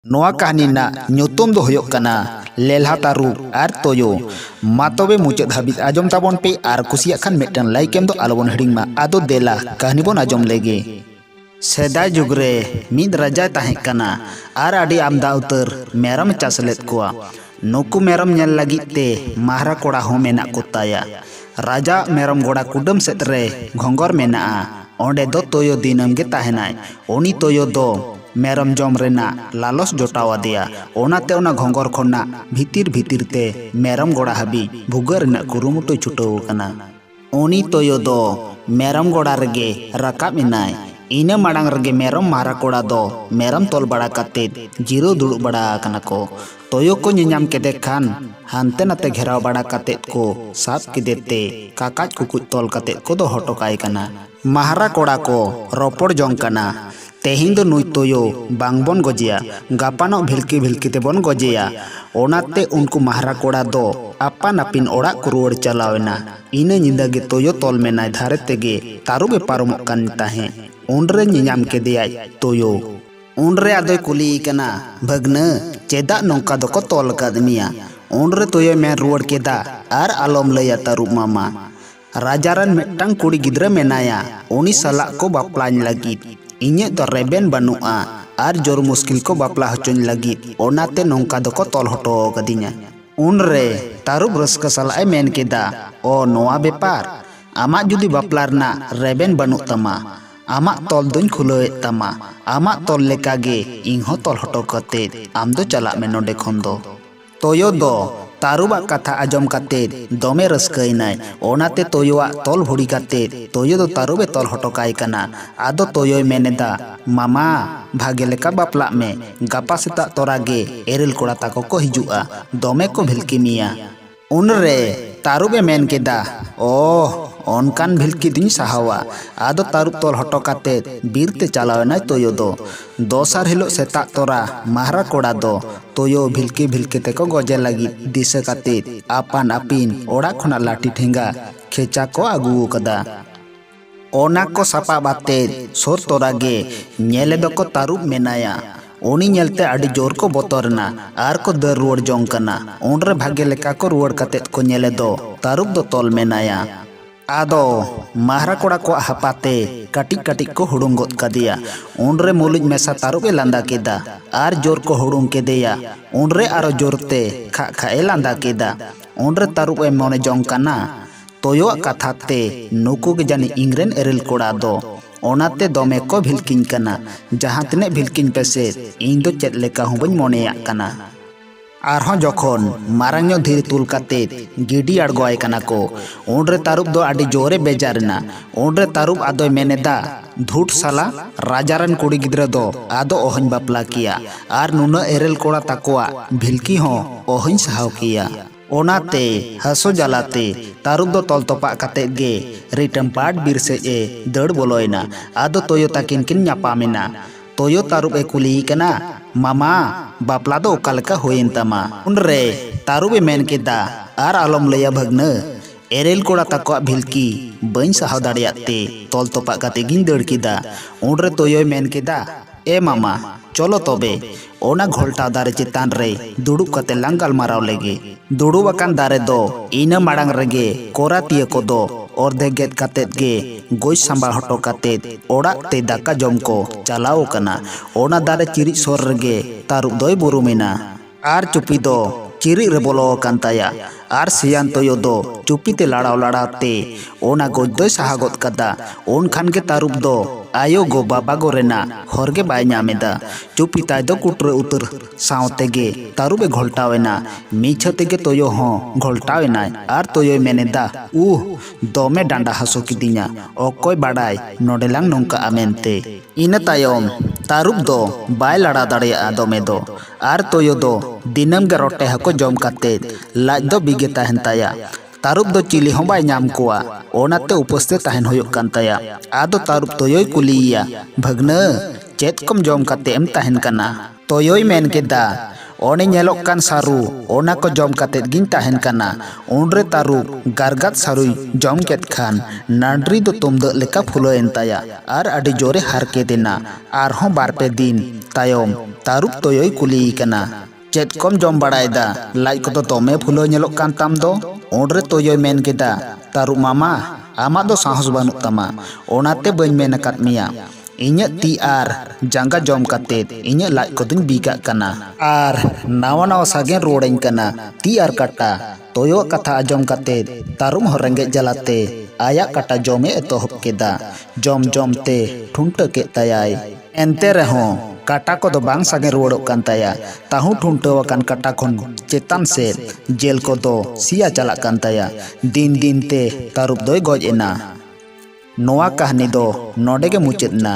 नोआ कहानी ना ᱧᱩᱛᱩᱢ ᱫᱚ ᱦᱩᱭᱩᱜ ᱠᱟᱱᱟ ᱞᱮᱞᱦᱟ ᱛᱟᱨᱩᱵ ᱟᱨ ᱛᱚᱭᱚ। मा तबे मुचाद हाबिज आजम ताबन पे are कुसिया Khan Metan like M दो आलोबन हिडिंग मा आदो देला कहानी बन आजम लेगे। सेदाय जुगरे मिद राजा ताहें कना आर आडी आमदा उतर मेरम चासलेत कोआ। नुकु मेरम नेल लागित ते माहरा कोड़ा हो मेना कोताया। राजा मेरम गोड़ा कुडम सेतरे घोंगर मेना ओंडे दो तोयो दिनम गे ताहेनाय। ओनी तोयो दो मेरम जम रेना लालस जोटावा दिया। ओनाते ओना घोंगर खोना भीतिर भीतिर ते मेरम गोड़ा हाबी भुगर ना कुरुमुटो छुटो कना। ओनी तोयो दो मेरम गोड़ा रगे रकाब इनाय। इना माड़ांग रगे मेरम मारा कोड़ा दो मेरम तोल बड़ा काते जीरो दुड़ु बड़ा कना को। तोयो को नियाम केदे खान हानते नाते घेराव बड़ा काते को साफ केदेते काकाज कुकुज तोल काते को दो हटोकाय कना। माहरा कोड़ा को रोपड़ जोंग कना। तेहिं दो नुई तोयो बांगबन गजिया गापानो भिलकी भिलकी ते बन गजिया। ओनाते उनको माहरा कोड़ा दो आपान आपिन ओड़ा को रुवाड़ चलावेना। इना निंदा गे तोयो तोल मेनाय धारे तेगे तारुबे पारमोग कान ताहें। उनरे नियाम केदेयाय तोयो। उनरे आदोय कुली कना भगना चेदा नोंका दोको तोल कादमिया। उनरे तोयो मेन रुवाड़ केदा आर आलोम लया तारुब मामा। राजारान मेटटांग कुड़ी गिद्रा मेनाया उनी साला को बापलाñ लागित। इन्हें तो रेबेन बनुआ आर जोर मुश्किल को बापला हचोन लगित ओनाते नोंका दोको तोल हटो कदिnya। उनरे तारुब रस्का सालाय मेन केदा ओ नोआ बेपार आमा जुदी बापलारना रेबेन बनु तमा आमा तोल दुन खुलोए तमा आमा तोल लेकागे इन्हो तोल हटो कते आम दो चला में नोडे खोन दो। तोयो दो तारुबा कथा आजम काते दोमे रस्काइनाय। ओनाते तोयोआ तोल भुड़ी काते तोयो दो तारुबे तोल हटोकाय कना। आदो तोयोय मेनेदा मामा भागे लेका बापला में गापा सेता तोरागे एरेल कोड़ा ताको को हिजुआ दोमे को भिलकी मिया। उनरे तारुबे मेन केदा ओ ओनकान भिलकी दिन साहावा। आदो तारुब तोल हटो काते बीरते चलावेना तोयो दो। दोसार हिलो सेता तोरा माहरा कोड़ा दो तोयो भिलकी भिलकी ते को गजे लगी दिशा काते आपान आपिन ओड़ा खोना लाठी ठेंगा खेचा को आगू कदा। ओना को सापा बाते सोर तोरागे नेले दो को तारुब मेनाया। उनी नेलते आडी जोर को बोतरना आर को दर रुवाड़ जोंग कना। उनरे भागे लेका को रुवाड़ काते को नेले दो तारुब दो तोल मेनाया। आदो माहरा कोड़ा को हापाते काटिक काटिक को हुडुंग गोद कदिया। उनरे मुलुज मेसा तारुबे लांदा केदा आर जोर को हुडुंग केदेया। उनरे आरो जोरते खा खाए लांदा केदा। उनरे तारुबे मोने जोंग कना तोयो कथाते नुकु के जानी इंग्रेन एरेल कोड़ा दो ओनाते दोमे को भिलकिन कना। जहां तने भिलकिन पेसे इन दो चेद लेका हूं बन मोनेया कना। आरहों जखन मारांग धीर तुल काते गिडी आड़गोआय कना को उनरे तारुब दो आडी जोरे बेजारना। उनरे तारुब आदोय मेनेदा धूट साला राजारन कुड़ी गिद्रा दो आदो ओहन बापला किया आर नुना एरेल कोड़ा ताकोआ भिलकी हों ओहन सहाव किया। ओनाते हसो जलाते तारुब दो तोल तोपा काते गे रिटम पाट बीर से ए दड़ बोलोयना। आदो तोयो ताकिन किन न्यापामेना। तोयो तारुब ए कुली कना मामा बापला दो ओकालका होयेन तमा। उनरे तारुबे मेन केदा आर आलम लया भगना एरेल कोड़ा ताको भिलकी बइन सहाव दाड़ियाते तोल तोपा काते गिन दड़ किदा। उनरे तोयो मेन केदा ए मामा चलो तबे ओना घोलटा दारे चितान रे दुड़ुब काते लांगाल माराव लेगे। दुड़ुब अकान दारे दो इना माड़ांग रेगे कोरा तिया को दो अर्धे गेद कातेत गे गोज सांबाल हटो कातेत ओड़ा ते दाका जम को चलाओ कना। ओना दारे चिरिच सोर रेगे तारुब दोय बुरुमेना आर चुपी दो चिरि रे बोलो कांताया। आर सियान तोयो दो चुपी ते लाड़ाव लाड़ाते ओना गोज दोय साहा गोद कदा। ओन खान के तारुब दो आयो गो बाबा गो रेना हरगे बाय ᱧᱟᱢᱮᱫᱟ। चुपी ताय दो कुटरे उतर सावते गे तारुबे घोलटावेना। मीछा तेगे तोयो हों घोलटावेना आर तोयो मेनेदा दोमे डांडा हासो किदिnya ओकोय बाडाय नोडेलांग नोंका आमेनते। इना तायम तारुब दो बाय लाड़ा दाड़िया दोमे दो आर तोयो दो दिनम गे रोटे हको जम काते लाज दो बिगे ताहेन ताया। तारुब दो चिली हों बाय ᱧᱟᱢ कोआ ओनाते उपस्थे ताहेन होयोग कान ताया। आदो तारुब तोयोय कुलिया भगना चेत कम जम काते एम ताहेन कना। तोयोय मेन केदा ओने नेलोग कान सारू ओना को जम काते गिन ताहेन कना। उनरे तारुब गारगात सारुय जम केत खान नांड्री दो तुमद लेका फुलोएन ताया आर आडी जोरे हार के देना। आरहों बार पे दिन तायम तारुब तोयोय कुली कना चेद कम जम बड़ायदा लाज को दमे फुलो नेलोग कान ताम दो ओंडरे तोयोय मेन केदा तारुब मामा आमा दो साहस बानुग तामा ओनाते बइन मेन अकाद मिया इन्या ती आर जांगा जम काते इन्या लाज को दुन बीगा कना आर नावा नावा सागे रोड़ें कना ती आर काटा तोयो कथा आजम काते तारुम हो रेंगे जलाते आया काटा जमे एतोहब केदा जम जम ते ठुंट के तयाय एंते रहो काटा को दो बांग सागे रोड़ोग कान ताया ताहू ठुंटव कान काटा खन चेतान से जेल को दो सिया चला कान ताया दिन दिन ते तारुब दोय गज एना नोआ कहानी दो नोडे के मुचेद ना।